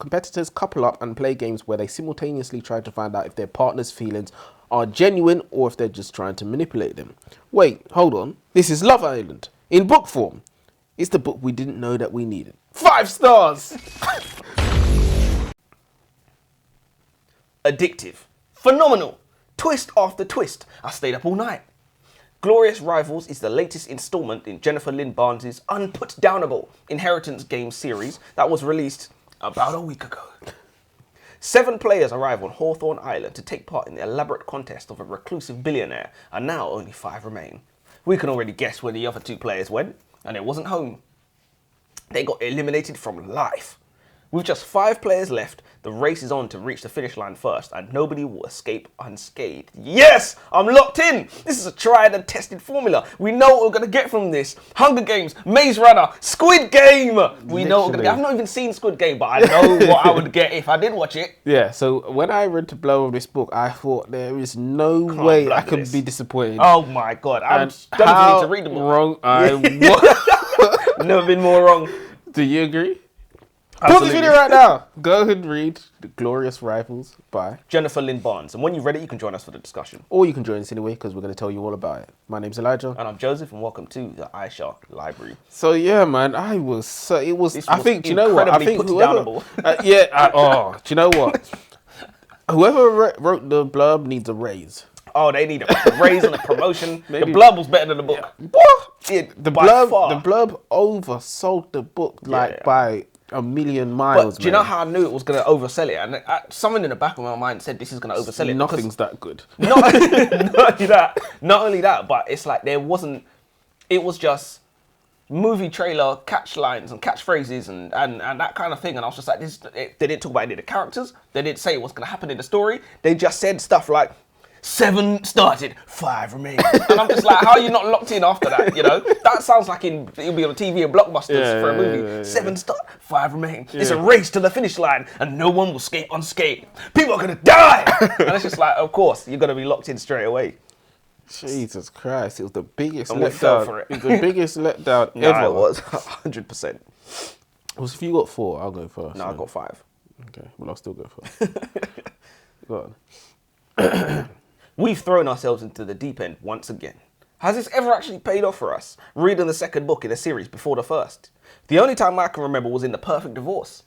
competitors couple up and play games where they simultaneously try to find out if their partner's feelings are genuine or if they're just trying to manipulate them. Wait, hold on. This is Love Island in book form. It's the book we didn't know that we needed. 5 stars! Addictive. Phenomenal. Twist after twist. I stayed up all night. Glorious Rivals is the latest installment in Jennifer Lynn Barnes' Unputdownable Inheritance game series that was released about a week ago. 7 players arrive on Hawthorne Island to take part in the elaborate contest of a reclusive billionaire, and now only 5 remain. We can already guess where the other 2 players went, and it wasn't home. They got eliminated from life. With just 5 players left, the race is on to reach the finish line first, and nobody will escape unscathed. Yes! I'm locked in! This is a tried and tested formula. We know what we're going to get from this. Hunger Games, Maze Runner, Squid Game! We know what we're going to get. I've not even seen Squid Game, but I know what I would get if I did watch it. Yeah, so when I read the blow of this book, I thought there is no way I could be disappointed. Oh my God. I don't need to read the book. Wrong I was. Never been more wrong. Do you agree? Absolutely. Pause the video right now. Go and read The Glorious Rivals by Jennifer Lynn Barnes. And when you've read it, you can join us for the discussion. Or you can join us anyway, because we're going to tell you all about it. My name's Elijah. And I'm Joseph, and welcome to the Aisha Library. So yeah, man, I think, do you know what? I think whoever, do you know what? Whoever wrote the blurb needs a raise. Oh, they need a raise and a promotion. The blurb was better than the book. Yeah. What? The blurb oversold the book by a million miles. But do you know how I knew it was going to oversell it? And something in the back of my mind said this is going to oversell it. Nothing's that good. Not only that, but it's like it was just movie trailer catch lines and catchphrases and that kind of thing. And I was just like, they didn't talk about any of the characters. They didn't say what's going to happen in the story. They just said stuff like, 7 started, 5 remain. And I'm just like, how are you not locked in after that? You know, that sounds like it'll be on TV and blockbusters for a movie. Yeah. 7 start, 5 remain. Yeah. It's a race to the finish line, and no one will escape unscathed. People are gonna die. And it's just like, of course, you're gonna be locked in straight away. Jesus Christ! It was the biggest letdown. It was the biggest letdown ever. No, it was 100%. Well, if you got 4, I'll go first. No, I got 5. Okay, well I'll still go first. Go on. We've thrown ourselves into the deep end once again. Has this ever actually paid off for us? Reading the second book in a series before the first. The only time I can remember was in The Perfect Divorce.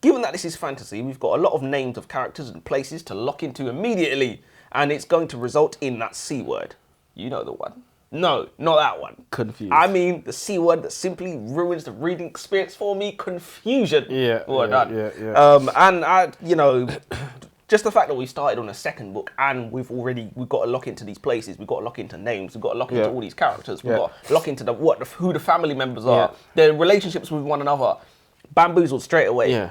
Given that this is fantasy, we've got a lot of names of characters and places to lock into immediately, and it's going to result in that C word. You know the one. No, not that one. Confused. I mean the C word that simply ruins the reading experience for me. Confusion. Yeah. And I, just the fact that we started on a second book and we've got to lock into these places, we've got to lock into names, we've got to lock into all these characters, we've got to lock into who the family members are, their relationships with one another, bamboozled straight away. Yeah.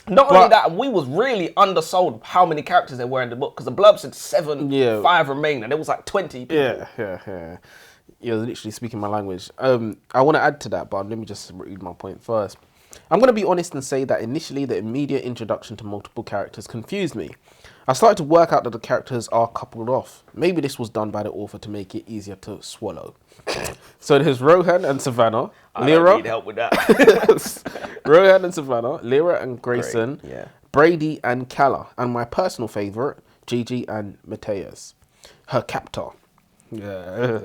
Not only that, we was really undersold how many characters there were in the book, because the blurb said 7, 5 remain, and there was like 20 people. Yeah. You're literally speaking my language. I want to add to that, but let me just read my point first. I'm going to be honest and say that initially the immediate introduction to multiple characters confused me. I started to work out that the characters are coupled off. Maybe this was done by the author to make it easier to swallow. So there's Rohan and Savannah. I don't need help with that. Rohan and Savannah, Lyra and Grayson, Brady and Calla, and my personal favourite, Gigi and Mateus, her captor. Yeah.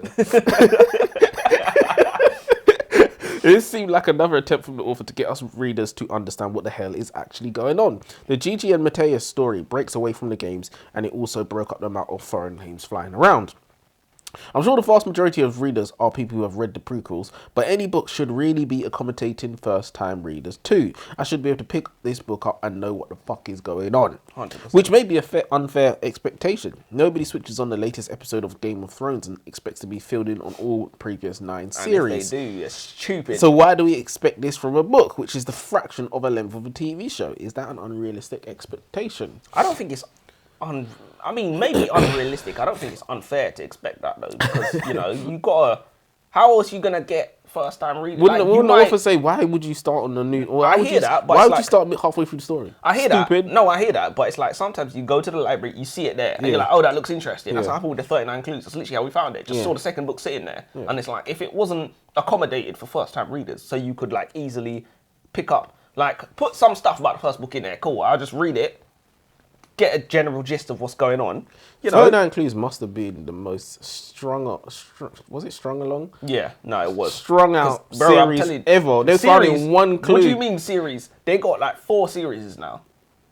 This seemed like another attempt from the author to get us readers to understand what the hell is actually going on. The Gigi and Mateus story breaks away from the games, and it also broke up the amount of foreign names flying around. I'm sure the vast majority of readers are people who have read the prequels, but any book should really be accommodating first-time readers too. I should be able to pick this book up and know what the fuck is going on. 100%. Which may be a unfair expectation. Nobody switches on the latest episode of Game of Thrones and expects to be filled in on all previous 9 series. And if they do, it's stupid. So why do we expect this from a book, which is the fraction of a length of a TV show? Is that an unrealistic expectation? I don't think it's maybe unrealistic. I don't think it's unfair to expect that though, because you gotta. How else are you gonna get first time readers? Wouldn't the author say, why would you start on the new? I hear that, but why would you start halfway through the story? I hear that. No, I hear that, but it's like sometimes you go to the library, you see it there, and you're like, oh, that looks interesting. That's what happened with the 39 Clues. That's literally how we found it. Just saw the second book sitting there, and it's like if it wasn't accommodated for first time readers, so you could like easily pick up Like, put some stuff about the first book in there. Cool, I'll just read it, get a general gist of what's going on. You know, 39 Clues must have been the most was it strung along? yeah, no, it was Strung out 'Cause, bro, I'm series telling you, ever. They're finding one clue. What do you mean series? They got like 4 series now.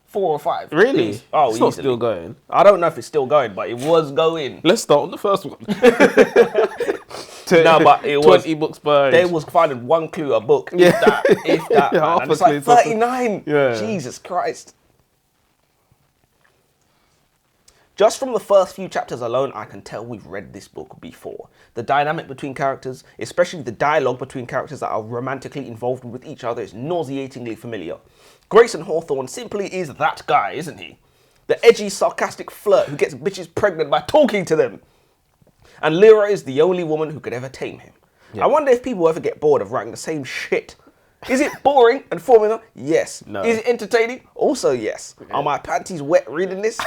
4 or 5. Really? Oh, it's not easily. still going. I don't know if it's still going, but it was going. Let's start on the first one. No, but it was 20 books by. They was finding one clue a book. Yeah. If that, Yeah, man. half And a it's like clue, 39. Yeah. Jesus Christ. Just from the first few chapters alone, I can tell we've read this book before. The dynamic between characters, especially the dialogue between characters that are romantically involved with each other, is nauseatingly familiar. Grayson Hawthorne simply is that guy, isn't he? The edgy, sarcastic flirt who gets bitches pregnant by talking to them. And Lyra is the only woman who could ever tame him. Yeah. I wonder if people ever get bored of writing the same shit. Is it boring and formula? Yes. No. Is it entertaining? Also yes. Yeah. Are my panties wet reading this?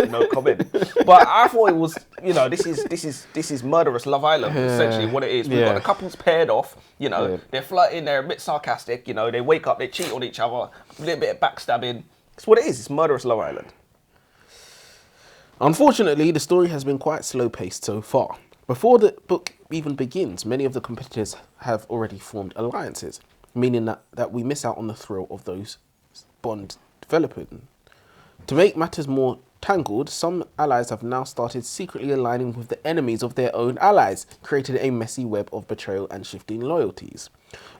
No comment. But I thought it was, you know, this is murderous Love Island, essentially what it is. We've got the couples paired off, you know, they're flirting, they're a bit sarcastic, you know, they wake up, they cheat on each other, a little bit of backstabbing. It's what it is, it's murderous Love Island. Unfortunately, the story has been quite slow-paced so far. Before the book even begins, many of the competitors have already formed alliances, meaning that we miss out on the thrill of those bonds developing. To make matters more tangled, some allies have now started secretly aligning with the enemies of their own allies, creating a messy web of betrayal and shifting loyalties.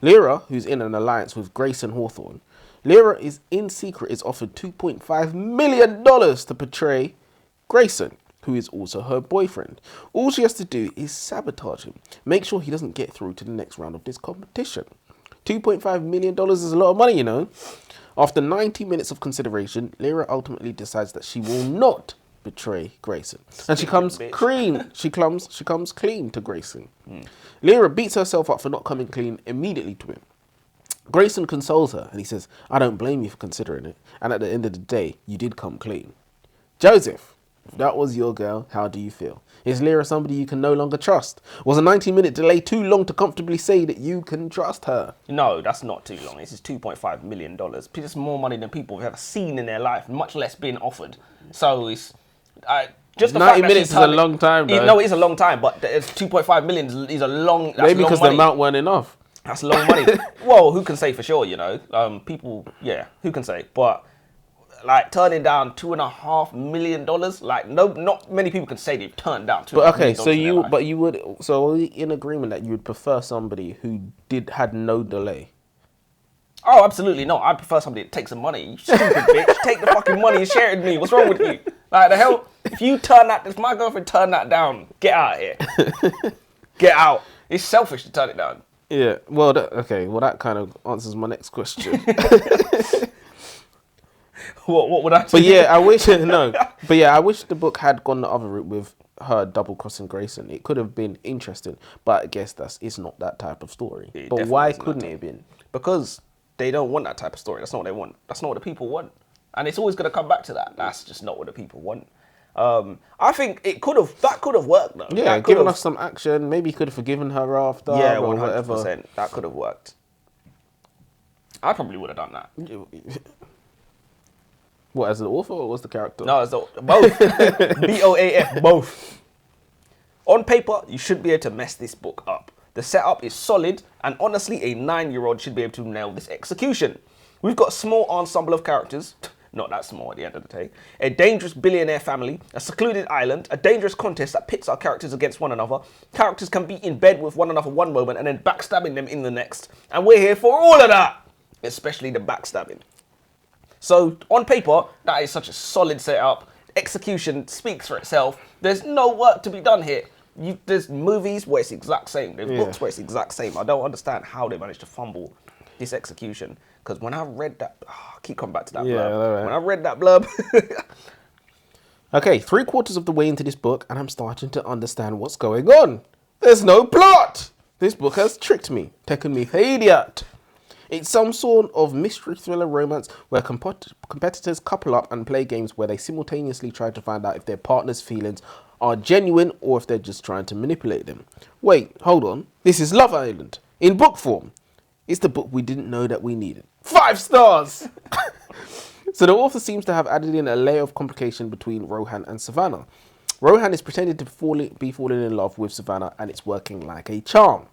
Lyra, who's in an alliance with Grayson Hawthorne, Lyra is in secret is offered $2.5 million to portray Grayson, who is also her boyfriend. All she has to do is sabotage him, make sure he doesn't get through to the next round of this competition. $2.5 million is a lot of money, you know. After 90 minutes of consideration, Lyra ultimately decides that she will not betray Grayson. And she comes clean. She comes clean to Grayson. Lyra beats herself up for not coming clean immediately to him. Grayson consoles her and he says, "I don't blame you for considering it. And at the end of the day, you did come clean." Joseph, if that was your girl, how do you feel? Is Lyra somebody you can no longer trust? Was a 90-minute delay too long to comfortably say that you can trust her? No, that's not too long. This is $2.5 million. It's more money than people have ever seen in their life, much less being offered. So it's... just the 90 minutes is a long time, though. No, it is a long time, but 2.5 million is a long... Maybe because the amount weren't enough. That's long money. Well, who can say for sure, you know? People, yeah, who can say? But... like turning down $2.5 million, like not many people can say they've turned down $2.5 million. But okay, so are we in agreement that you would prefer somebody who had no delay? Oh, absolutely not. I prefer somebody that takes the money. You stupid bitch, take the fucking money and share it with me. What's wrong with you? Like the hell? If my girlfriend turned that down, get out of here. Get out. It's selfish to turn it down. Yeah. Well, that kind of answers my next question. What would I do? But yeah, I wish I wish the book had gone the other route with her double crossing Grayson. It could have been interesting, but I guess it's not that type of story. But why couldn't it have been? Because they don't want that type of story. That's not what they want. That's not what the people want. And it's always going to come back to that. That's just not what the people want. I think that could have worked though. Yeah, given us some action. Maybe he could have forgiven her after. Yeah, 100%. Or whatever. That could have worked. I probably would have done that. What, as the author or was the character? No, as both. BOAF, both. On paper, you should be able to mess this book up. The setup is solid, and honestly, a 9-year-old should be able to nail this execution. We've got a small ensemble of characters, not that small at the end of the day, a dangerous billionaire family, a secluded island, a dangerous contest that pits our characters against one another. Characters can be in bed with one another one moment and then backstabbing them in the next. And we're here for all of that, especially the backstabbing. So, on paper, that is such a solid setup. Execution speaks for itself. There's no work to be done here. There's movies where it's the exact same. There's books where it's the exact same. I don't understand how they managed to fumble this execution. Because when I read that... I keep coming back to that blurb. Right. When I read that blurb... Okay, 3/4 of the way into this book, and I'm starting to understand what's going on. There's no plot! This book has tricked me, taken me for idiot. It's some sort of mystery thriller romance where competitors couple up and play games where they simultaneously try to find out if their partner's feelings are genuine or if they're just trying to manipulate them. Wait, hold on. This is Love Island in book form. It's the book we didn't know that we needed. 5 stars! So the author seems to have added in a layer of complication between Rohan and Savannah. Rohan is pretending to be falling in love with Savannah, and it's working like a charm.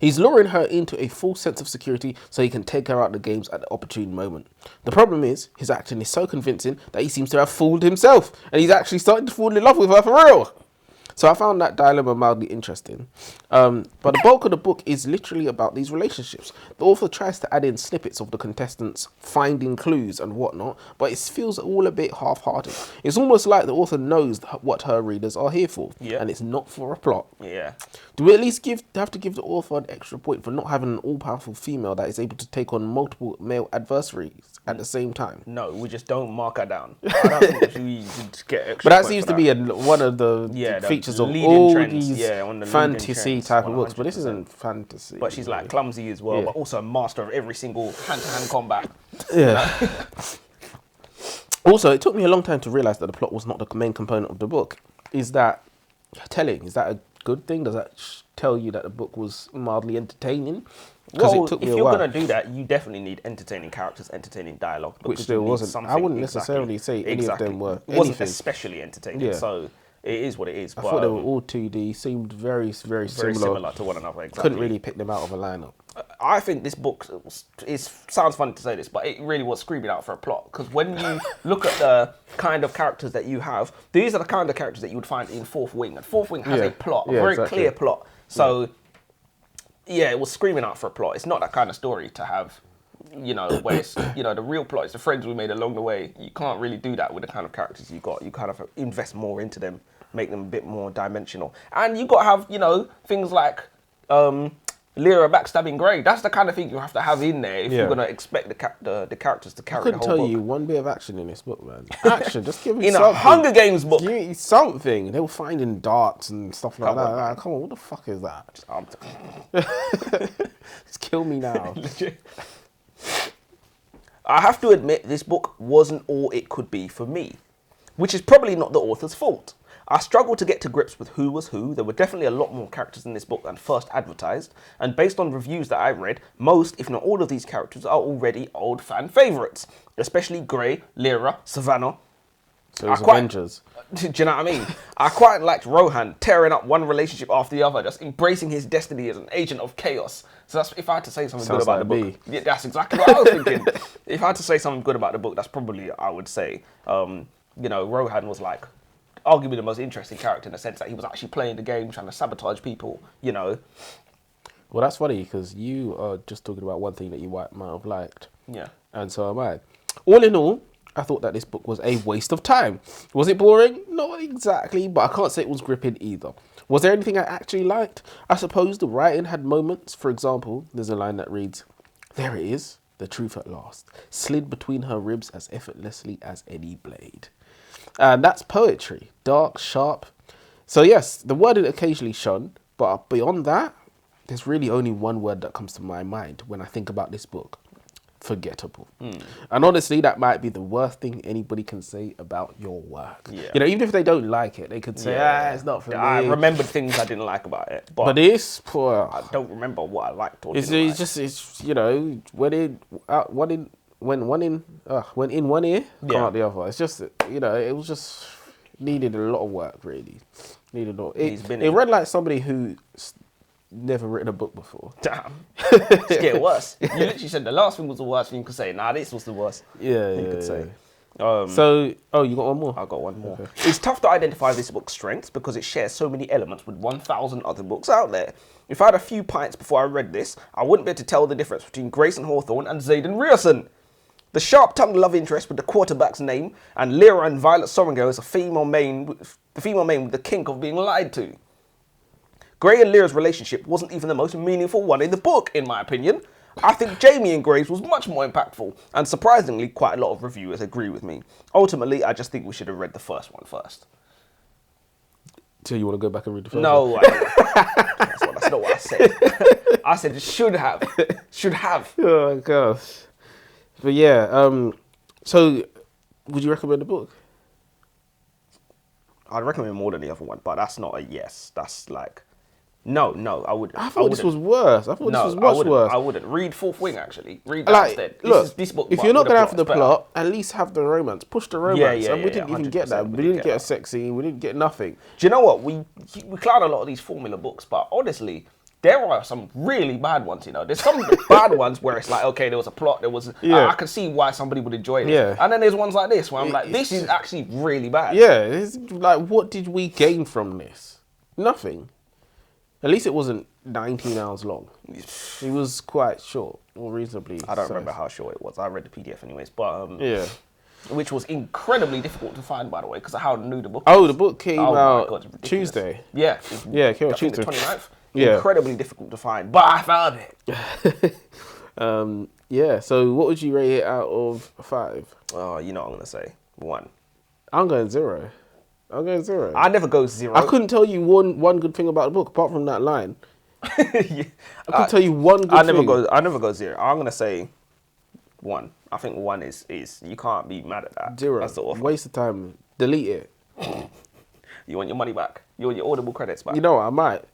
He's luring her into a false sense of security so he can take her out of the games at the opportune moment. The problem is, his acting is so convincing that he seems to have fooled himself, and he's actually starting to fall in love with her for real. So I found that dilemma mildly interesting. But the bulk of the book is literally about these relationships. The author tries to add in snippets of the contestants finding clues and whatnot, but it feels all a bit half-hearted. It's almost like the author knows what her readers are here for, and it's not for a plot. Yeah. Do we at least have to give the author an extra point for not having an all-powerful female that is able to take on multiple male adversaries at the same time? No, we just don't mark her down. I don't think we should get extra But that points seems for to be one of the the features of leading all trends. these On the leading fantasy trends, type of books. But this 100%. isn't fantasy. But she's like clumsy as well, Yeah. but also a master of every single hand-to-hand combat. Yeah. Also, it took me a long time to realise that the plot was not the main component of the book. Is that telling? Is that a good thing? Does that tell you that the book was mildly entertaining? Because Well, it took me if a you're while. going to do that, you definitely need entertaining characters, entertaining dialogue. Which because there you need wasn't. I something- wouldn't necessarily say any of them were It wasn't anything. especially entertaining, Yeah. so it is what it is. I But thought they were all 2D, seemed very very similar to one another. Exactly. Couldn't really pick them out of a lineup. I think this book sounds funny to say this, but it really was screaming out for a plot. Because when you look at the kind of characters that you have, these are the kind of characters that you would find in Fourth Wing. And Fourth Wing has a plot, a very clear plot. So, yeah, it was screaming out for a plot. It's not that kind of story to have, where it's, the real plot is the friends we made along the way. You can't really do that with the kind of characters you got. You kind of invest more into them, make them a bit more dimensional. And you got to have, things like Lyra backstabbing Grey. That's the kind of thing you have to have in there if you're going to expect the characters to carry the Couldn't whole tell book. you one bit of action in this book, man. Action, just give me In something. a Hunger Games book. Give me something. They were finding darts and stuff like that. Like, come on, what the fuck is that? Just kill me now. I have to admit, this book wasn't all it could be for me, which is probably not the author's fault. I struggled to get to grips with who was who. There were definitely a lot more characters in this book than first advertised, and based on reviews that I read, most, if not all of these characters are already old fan favourites, especially Grey, Lyra, Savannah. So it's Avengers. Do you know what I mean? I quite liked Rohan tearing up one relationship after the other, just embracing his destiny as an agent of chaos. So that's, if I had to say something good about the book, yeah, that's exactly what I was thinking. If I had to say something good about the book, that's probably I would say. Rohan was like arguably the most interesting character in the sense that he was actually playing the game, trying to sabotage people. Well, that's funny because you are just talking about one thing that you might have liked. Yeah. And so am I. All in all, I thought that this book was a waste of time. Was it boring? Not exactly, but I can't say it was gripping either. Was there anything I actually liked? I suppose the writing had moments. For example, there's a line that reads, "There it is, the truth at last, slid between her ribs as effortlessly as any blade." And that's poetry, dark, sharp. So yes, the wording occasionally shone, but beyond that, there's really only one word that comes to my mind when I think about this book. Forgettable. And honestly, that might be the worst thing anybody can say about your work. Yeah. Even if they don't like it, they could say, it's not for me. I remembered things I didn't like about it, But this, I don't remember what I liked or it's didn't like. just, it's when in one ear, come out the other. It's just, it was just needed a lot of work, really. Needed a lot. It read like somebody who never written a book before. Damn. It's getting worse. You literally said the last thing was the worst thing you could say. Nah, this was the worst thing you could say. So, you got one more? I got one more. Okay. It's tough to identify this book's strengths because it shares so many elements with 1,000 other books out there. If I had a few pints before I read this, I wouldn't be able to tell the difference between Grayson Hawthorne and Zayden Rierson. The sharp-tongued love interest with the quarterback's name, and Lyra and Violet Sorrengo is the female main with the kink of being lied to. Grey and Lyra's relationship wasn't even the most meaningful one in the book, in my opinion. I think Jamie and Gray's was much more impactful, and surprisingly, quite a lot of reviewers agree with me. Ultimately, I just think we should have read the first one first. So you want to go back and read the first one? No, that's not what I said. I said should have. Should have. Oh, gosh. But yeah, so would you recommend the book? I'd recommend more than the other one, but that's not a yes. That's like, No, I wouldn't. I thought this was worse. I thought this was much worse. I wouldn't. Read Fourth Wing, actually. Read that Like, instead. look, This book, if you're not gonna have the plot, at least have the romance. Push the romance, and we didn't even get that. We didn't get a sex scene. We didn't get nothing. Do you know what? We cloud a lot of these formula books, but honestly, there are some really bad ones. You know, there's some bad ones where it's like, okay, there was a plot. There was. I can see why somebody would enjoy this. Yeah. And then there's ones like this where I'm like, this is actually really bad. Yeah, it's like, what did we gain from this? Nothing. At least it wasn't 19 hours long. It was quite short, or reasonably. I don't remember how short it was. I read the PDF anyways, but yeah, which was incredibly difficult to find, by the way, because of how new the book. Oh, the book came my out God, it's ridiculous. Tuesday. Yeah, it came out I think Tuesday. the 29th. Yeah, Incredibly difficult to find, but I found it. yeah. So, what would you rate it out of 5? Oh, you know what I'm gonna say 1. I'm going 0. I'm going 0. I never go 0. I couldn't tell you one good thing about the book apart from that line. Yeah. I couldn't tell you one good thing. I never go 0. I'm gonna say 1. I think 1 is you can't be mad at that. 0. That's the offer. Waste of time. Delete it. You want your money back. You want your Audible credits back. You know what? I might.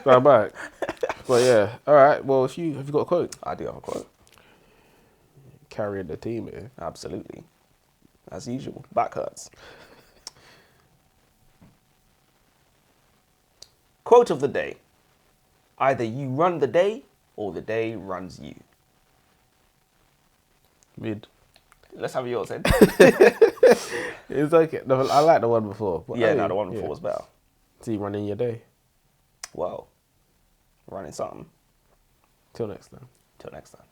Go back. But yeah. All right. Well, have you got a quote? I do have a quote. Carrying the team here. Absolutely. As usual. Back hurts. Quote of the day. Either you run the day or the day runs you. Mid. Let's have yours then. It's okay. No, I like the one before. But Yeah, no, the one before was better. So you running your day. Well, running something. Till next time. Till next time.